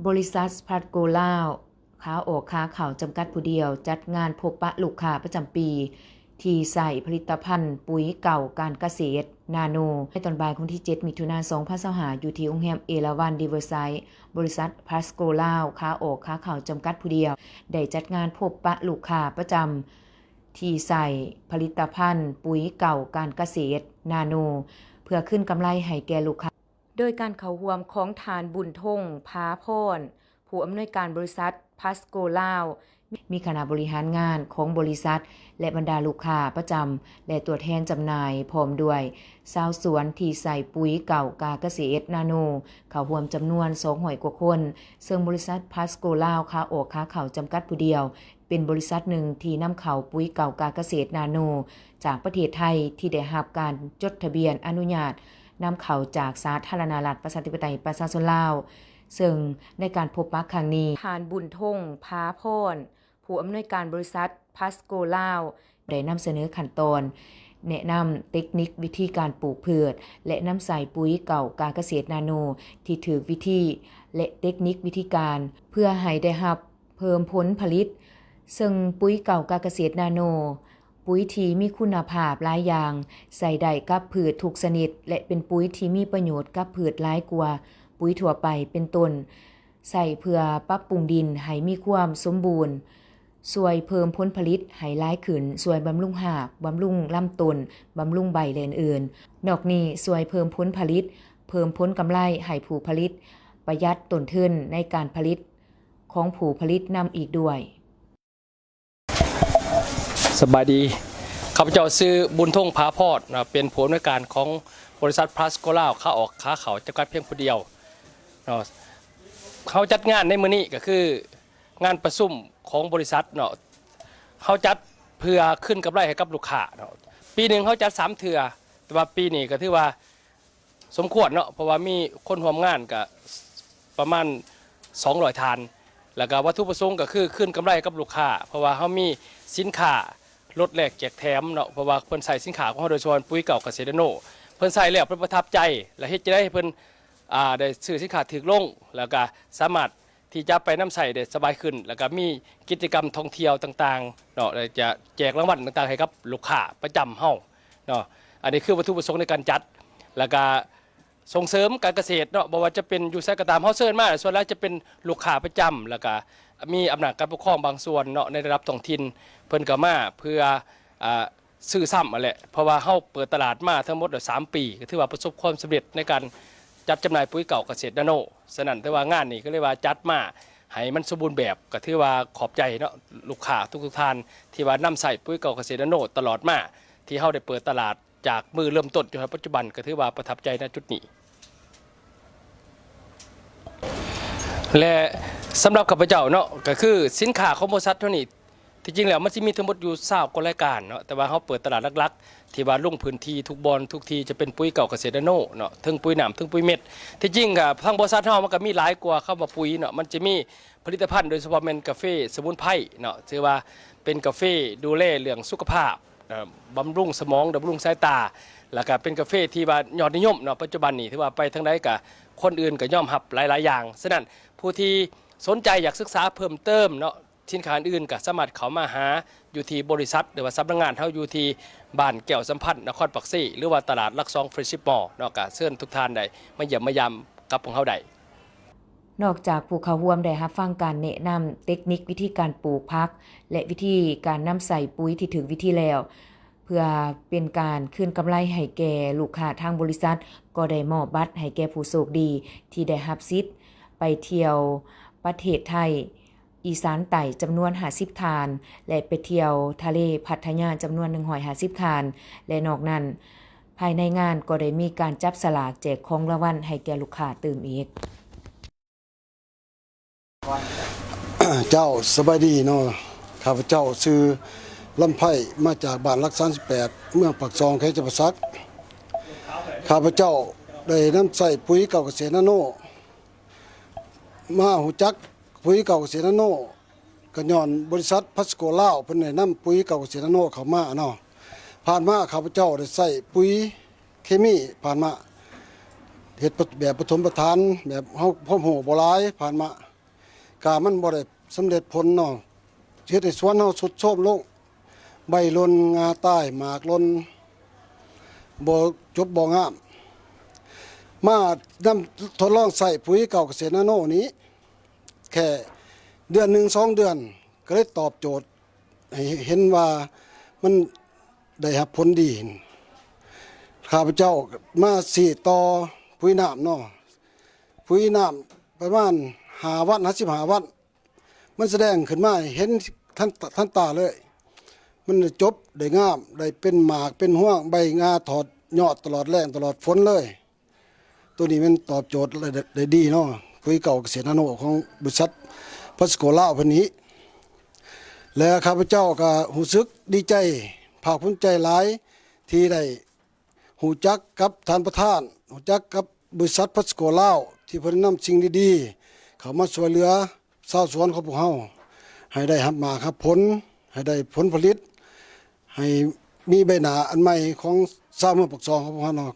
บริษัทพัดโกลาวค้าออกค้าข่าวจำกัดผู้เดียวจัดงานพบปะลูกค้าประจำปี ที่ใส่ผลิตภัณฑ์ปุ๋ยเก่าการเกษตรนาโนในตอนบ่ายของที่ 7 มิถุนายน 2025อยู่ที่โรงแรมเอราวัณรีเวอร์ไซด์บริษัทพัดโกลาวค้าออกค้าข่าวจำกัดผู้เดียวได้จัดงานพบปะลูกค้าประจำที่ใส่ผลิตภัณฑ์ปุ๋ยเก่าการเกษตรนาโนเพื่อขึ้นกำไรให้แก่ลูกค้าโดยการเข้าร่วมของทานบุญทงพาพรผู้อำนวยการบริษัทพัสโกลาวมีคณะบริหารงานของบริษัทและบรรดาลูกค้าประจำและตัวแทนจำหน่ายพร้อมด้วยชาวสวนที่ใส่ปุ๋ยเก่ากาเกษตรนาโนเข้าร่วมจำนวน200 กว่าคนซึ่งบริษัทพัสโกลาวค้าออกค้าเข้าจำกัดผู้เดียวเป็นบริษัทหนึ่งที่นำเข้าปุ๋ยเก่ากาเกษตรนาโนจากประเทศไทยที่ได้รับการจดทะเบียนอนุญาตนำเข้าจากสาธารณรัฐประชาธิปไตยประชาชนลาวซึ่งในการพบปะครั้งนี้ทานบุญทงพาพรผู้อำนวยการบริษัทพัสโกลาวได้นำเสนอขั้นตอนแนะนำเทคนิควิธีการปลูกพืชและนำใส่ปุ๋ยเก่าการเกษตรนาโนที่ถูกวิธีและเทคนิควิธีการเพื่อให้ได้รับเพิ่มผลผลิตซึ่งปุ๋ยเก่าการเกษตรนาโนปุ๋ยที่มีคุณภาพหลายอย่างใส่ได้กับพืชทุกชนิดและเป็นปุ๋ยที่มีประโยชน์กับพืชหลายกว่าปุ๋ยทั่วไปเป็นต้นใส่เพื่อปรับปรุงดินให้มีความสมบูรณ์ช่วยเพิ่มผลผลิตให้หลายขึ้นช่วยบำรุงรากบำรุงลำต้นบำรุงใบและอื่นๆนอกนี้ช่วยเพิ่มผลผลิตเพิ่มผลกำไรให้ผู้ผลิตประหยัดต้นทุนในการผลิตของผู้ผลิตนำอีกด้วยสบายดีข้าพเจ้าซื้อบุญทงพาพอดนะเป็นผู้อำนวยการของบริษัทพลัสโกลาวค้าออกค้าเขาจำกัดเพียงผู้เดียวเขาจัดงานในมื้อนี้ก็คืองานประชุมของบริษัทเนาะเขาจัดเพื่อขึ้นกำไรให้กับลูกค้าเนาะปีหนึ่งเขาจัด3 เทื่อแต่ว่าปีนี้ก็ถือว่าสมควรเนาะเพราะว่ามีคนร่วมงานก็ประมาณ200 ทานแล้วก็วัตถุประสงค์ก็คือขึ้นกำไรกับลูกค้าเพราะว่าเขามีสินค้าลดแลกแจกแถมเนาะเพราะว่าเพิ่นใส่สินค้าของเขาโดยเฉพาะปุ๋ยเก่าเกษตรนาโนเพิ่นใส่แล้วเพิ่นประทับใจและเฮ็ดจะได้ให้เพิ่นได้ซื้อสินค้าถูกลงแล้วก็สามารถที่จะไปน้ำใส่ได้สบายขึ้นแล้วก็มีกิจกรรมท่องเที่ยวต่างๆเนาะจะแจกรางวัลต่างๆให้กับลูกค้าประจำเฮาเนาะอันนี้คือวัตถุประสงค์ในการจัดแล้วก็ส่งเสริมการเกษตรเนาะบ่ว่าจะเป็นอยู่ไสก็ตามเฮาเชิญมาส่วนแล้วจะเป็นลูกค้าประจำแล้วก็มีอำนาจการปกครองบางส่วนเนาะในระดับท้องถิ่นเพิ่นก็มาเพื่อซื้อซ้ำนั่นแหละเพราะว่าเฮาเปิดตลาดมาทั้งหมด3 ปีก็ถือว่าประสบความสำเร็จในการจัดจำหน่ายปุ๋ยเก่าเกษตรนาโนฉะนั้นแต่ว่างานนี้ก็เลยว่าจัดมาให้มันสมบูรณ์แบบก็ถือว่าขอบใจเนาะลูกค้าทุกท่านที่ว่านำใส่ปุ๋ยเก่าเกษตรนาโนตลอดมาที่เฮาได้เปิดตลาดจากมือเริ่มต้นจนถึงปัจจุบันก็ถือว่าประทับใจณจุดนี้และสำหรับข้าพเจ้าเนาะก็คือสินค้าของบริษัทเท่านี้ที่จริงแล้วมันจะมีทั้งหมดอยู่20 กว่ารายการเนาะแต่ว่าเขาเปิดตลาดหลักๆที่ว่าลงพื้นที่ทุกบอลทุกทีจะเป็นปุ๋ยเก่าเกษตรนาโนเนาะทั้งปุ๋ยหนามทั้งปุ๋ยเม็ดที่จริงกับทางบริษัทเรามันก็มีหลายกว่าเข้ามาปุ๋ยเนาะมันจะมีผลิตภัณฑ์โดยเฉพาะเป็นกาแฟสมุนไพรเนาะถือว่าเป็นกาแฟดูแลเรื่องสุขภาพบำรุงสมองบำรุงสายตาแล้วก็เป็นกาแฟที่ว่ายอดนิยมเนาะปัจจุบันนี้ถือว่าไปทางใดกับคนอื่นก็ย่อมรับหลายๆอย่างฉะนั้นผู้ที่สนใจอยากศึกษาเพิ่มเติมเนาะสินค้าอื่นก็สามารถเข้ามาหาอยู่ที่บริษัทหรือว่าสำนักงานเฮาอยู่ที่บ้านแก้วสัมพันธ์นครปักซี่หรือว่าตลาดหลัก2 เฟรนชิปมอลล์เนาะก็เชิญทุกท่านได้มาเยี่ยมมายามกับพวกเฮาได้นอกจากผู้เข้าร่วมได้รับฟังการแนะนำเทคนิควิธีการปลูกผักและวิธีการนำใส่ปุ๋ยที่ถึงวิธีแล้วเพื่อเป็นการคืนกำไรให้แก่ลูกค้าทางบริษัทก็ได้มอบบัตรให้แก่ผู้โชคดีที่ได้รับสิทธิ์ไปเที่ยวประเทศไทยอีสานใต้จำนวน50 ทานและไปเที่ยวทะเลพัทยาจำนวน150 ทานและนอกนั้นภายในงานก็ได้มีการจับสลากแจกของรางวัลให้แก่ลูกค้าเติมอีกเจ้าสบายดีเนาะข้าพเจ้าชื่อลำไผ่มาจากบ้านรัก38เมืองปากซองเขตจำปาสักข้าพเจ้าได้นำใส่ปุ๋ยเก่าเกษตรนาโนมาหูจักปุ๋ยเก่าเกษตรนาโนก็ย้อนบริษัทพัสโกลาวเพิ่นได้นำปุ๋ยเก่าเกษตรนาโนเข้ามาเนาะผ่านมาข้าพเจ้าได้ใส่ปุ๋ยเคมีผ่านมาเฮ็ดแบบปฐมประทานแบบเฮาพร้อมโหบ่หลายผ่านมา กามันบ่ได้สำเร็จผลเนาะเฮ็ดให้สวนเฮาสุดโทรมลงใบหล่นงาใต้หมากหล่นบ่จบบ่งามมานำทดลองใส่ปุ๋ยเก่าเกษตรนาโนนี้แค่เดือน1 2 เดือนก็เลยตอบโจทย์ให้เห็นว่ามันได้รับผลดีข้าพเจ้ามาสีดต่อปุ๋ยน้ำเนาะปุ๋ยน้ำประมาณ5 วัน15 วันมันแสดงขึ้นมาเห็นท่านตาเลย มันได้จบได้งามได้เป็นหมากเป็นห่วงใบงาถอดยอดตลอดแรงตลอดฝนเลย ตัวนี้มันตอบโจทย์ได้ดีเนาะปุ๋ยเก่าเกษตรนาโนของบริษัทพัสโกลาวพันนี้ และข้าพเจ้าก็หูซึกดีใจภาคภูมิใจหลายที่ได้หูจักกับท่านประธานหูจักกับบริษัทพัสโกลาวที่เพิ่นนำสิ่งดีๆเข้ามาช่วยเหลือชาวสวนของพวกเฮาให้ได้รับมาครับผลให้ได้ผลผลิต ให้มีใบหน้าอันใหม่ของชาวเมืองปากซองของพวกเฮาเนาะ